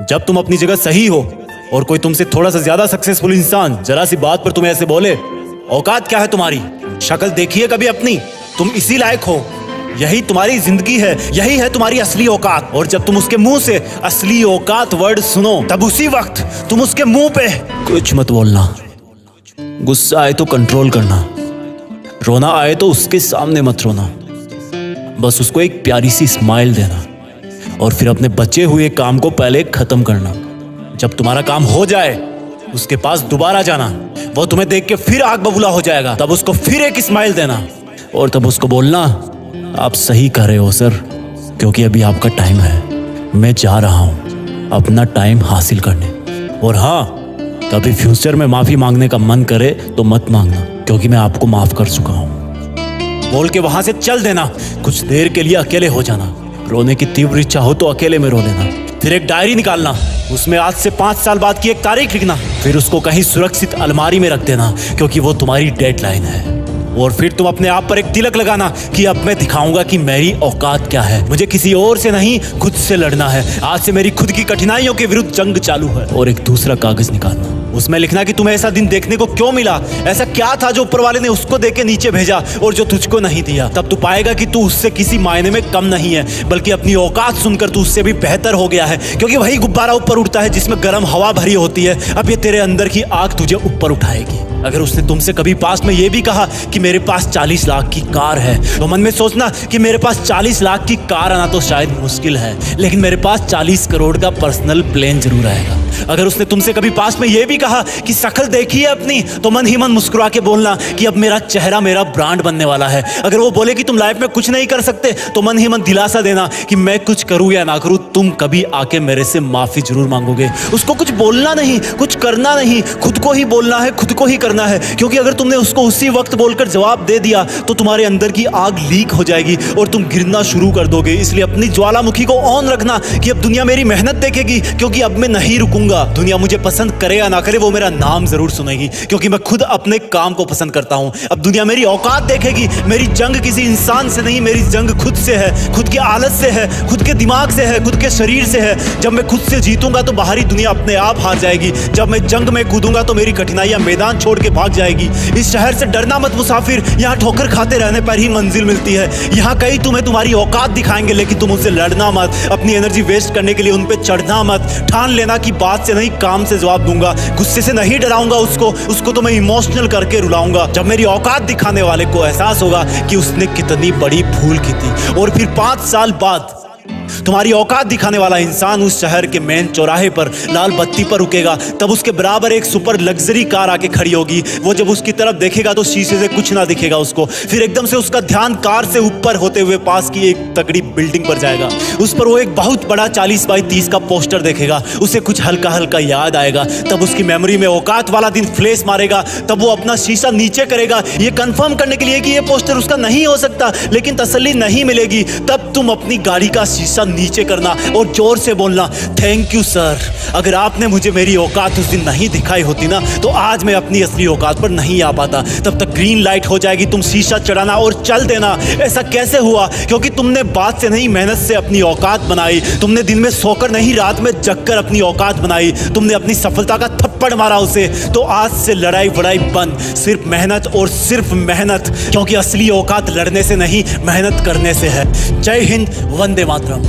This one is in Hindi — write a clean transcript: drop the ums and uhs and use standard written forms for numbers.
जब तुम अपनी जगह सही हो और कोई तुमसे थोड़ा सा ज्यादा सक्सेसफुल इंसान जरा सी बात पर तुम्हें ऐसे बोले, औकात क्या है तुम्हारी, शक्ल देखिए कभी अपनी, तुम इसी लायक हो, यही तुम्हारी जिंदगी है, यही है तुम्हारी असली औकात। और जब तुम उसके मुंह से असली औकात वर्ड सुनो तब उसी वक्त तुम उसके मुंह पे कुछ मत बोलना, गुस्सा आए तो कंट्रोल करना, रोना आए तो उसके सामने मत रोना, बस उसको एक प्यारी सी स्माइल देना और फिर अपने बचे हुए काम को पहले खत्म करना। जब तुम्हारा काम हो जाए उसके पास दोबारा जाना, वो तुम्हें देख के फिर आग बबूला हो जाएगा, तब उसको फिर एक स्माइल देना और तब उसको बोलना, आप सही कह रहे हो सर, क्योंकि अभी आपका टाइम है, मैं जा रहा हूं अपना टाइम हासिल करने। और हाँ, कभी फ्यूचर में माफी मांगने का मन करे तो मत मांगना, क्योंकि मैं आपको माफ कर चुका हूं। बोल के वहां से चल देना, कुछ देर के लिए अकेले हो जाना, रोने की तीव्र इच्छा हो तो अकेले में रो लेना, फिर एक डायरी निकालना, उसमें आज से 5 साल बाद की एक तारीख लिखना, फिर उसको कहीं सुरक्षित अलमारी में रख देना, क्योंकि वो तुम्हारी डेडलाइन है। और फिर तुम अपने आप पर एक तिलक लगाना कि अब मैं दिखाऊंगा कि मेरी औकात क्या है, मुझे किसी और से नहीं खुद से लड़ना है, आज से मेरी खुद की कठिनाइयों के विरुद्ध जंग चालू है। और एक दूसरा कागज निकालना, उसमें लिखना कि तुम्हें ऐसा दिन देखने को क्यों मिला, ऐसा क्या था जो ऊपर वाले ने उसको देके नीचे भेजा और जो तुझको नहीं दिया। तब तू पाएगा कि तू उससे किसी मायने में कम नहीं है, बल्कि अपनी औकात सुनकर तू उससे भी बेहतर हो गया है, क्योंकि वही गुब्बारा ऊपर उड़ता है जिसमें गर्म हवा भरी होती है। अब ये तेरे अंदर की आग तुझे ऊपर उठाएगी। अगर उसने तुमसे कभी पास में ये भी कहा कि मेरे पास 40 लाख की कार है, तो मन में सोचना कि मेरे पास 40 लाख की कार आना तो शायद मुश्किल है, लेकिन मेरे पास 40 करोड़ का पर्सनल प्लेन जरूर आएगा। अगर उसने तुमसे कभी पास में ये भी कहा कि शक्ल देखी है अपनी, तो मन ही मन मुस्कुरा के बोलना कि अब मेरा चेहरा मेरा ब्रांड बनने वाला है। अगर वो बोले कि तुम लाइफ में कुछ नहीं कर सकते, तो मन ही मन दिलासा देना कि मैं कुछ करूं या ना करूं, तुम कभी आके मेरे से माफी जरूर मांगोगे। उसको कुछ बोलना नहीं, कुछ करना नहीं, खुद को ही बोलना है, खुद को ही करना है, क्योंकि अगर तुमने उसको उसी वक्त बोलकर जवाब दे दिया तो तुम्हारे अंदर की आग लीक हो जाएगी और तुम गिरना शुरू कर दोगे। इसलिए अपनी ज्वालामुखी को ऑन रखना कि अब दुनिया मेरी मेहनत देखेगी, क्योंकि अब मैं नहीं रुकूंगा। दुनिया मुझे पसंद करे या ना करे, वो मेरा नाम जरूर सुनेगी, क्योंकि मैं खुद अपने काम को पसंद करता हूं। अब दुनिया मेरी औकात देखेगी। मेरी जंग किसी इंसान से नहीं, मेरी जंग खुद से है, खुद की आदत से है, खुद के दिमाग से है, खुद के शरीर से है। जब मैं खुद से जीतूंगा तो बाहरी दुनिया अपने आप हार जाएगी। जब मैं जंग में कूदूंगा तो मेरी कठिनाइयां मैदान छोड़ के भाग जाएगी। इस शहर से डरना मत मुसाफिर, यहाँ ठोकर खाते रहने पर ही मंजिल मिलती है। यहाँ कई तुम्हें तुम्हारी औकात दिखाएंगे, लेकिन तुम उनसे लड़ना मत, अपनी एनर्जी वेस्ट करने के लिए उन पे चढ़ना मत। ठान लेना कि बात से नहीं काम से जवाब दूंगा, गुस्से से नहीं डराऊंगा उसको तो मैं इमोशनल करके रुलाऊंगा। जब मेरी औकात दिखाने वाले को एहसास होगा कि उसने कितनी बड़ी भूल की थी, और फिर 5 साल बाद तुम्हारी औकात दिखाने वाला इंसान उस शहर के मेन चौराहे पर लाल बत्ती पर रुकेगा, तब उसके बराबर एक सुपर लग्जरी कार आके खड़ी होगी। वो जब उसकी तरफ देखेगा तो शीशे से कुछ ना दिखेगा उसको। फिर एकदम से उसका ध्यान कार से ऊपर होते हुए पास की एक तगड़ी बिल्डिंग पर जाएगा। उस पर वो एक बहुत बड़ा 40 बाई 30 का पोस्टर देखेगा। उसे कुछ हल्का हल्का याद आएगा। तब उसकी मेमोरी में औकात वाला दिन फ्लैश मारेगा। तब वो अपना शीशा नीचे करेगा, ये कंफर्म करने के लिए कि ये पोस्टर उसका नहीं हो सकता, लेकिन तसल्ली नहीं मिलेगी। तब तुम अपनी गाड़ी का शीशा नीचे करना और जोर से बोलना, थैंक यू सर, अगर आपने मुझे मेरी औकात उस दिन नहीं दिखाई होती ना, तो आज मैं अपनी असली औकात पर नहीं आ पाता। तब तक ग्रीन लाइट हो जाएगी, तुम शीशा चढ़ाना और चल देना। ऐसा कैसे हुआ? क्योंकि तुमने बात से नहीं मेहनत से अपनी औकात बनाई। तुमने दिन में सोकर नहीं रात में जगकर अपनी औकात बनाई। तुमने अपनी सफलता का थप्पड़ मारा उसे। तो आज से लड़ाई वड़ाई बंद, सिर्फ मेहनत और सिर्फ मेहनत, क्योंकि असली औकात लड़ने से नहीं मेहनत करने से है। जय हिंद, वंदे मातरम।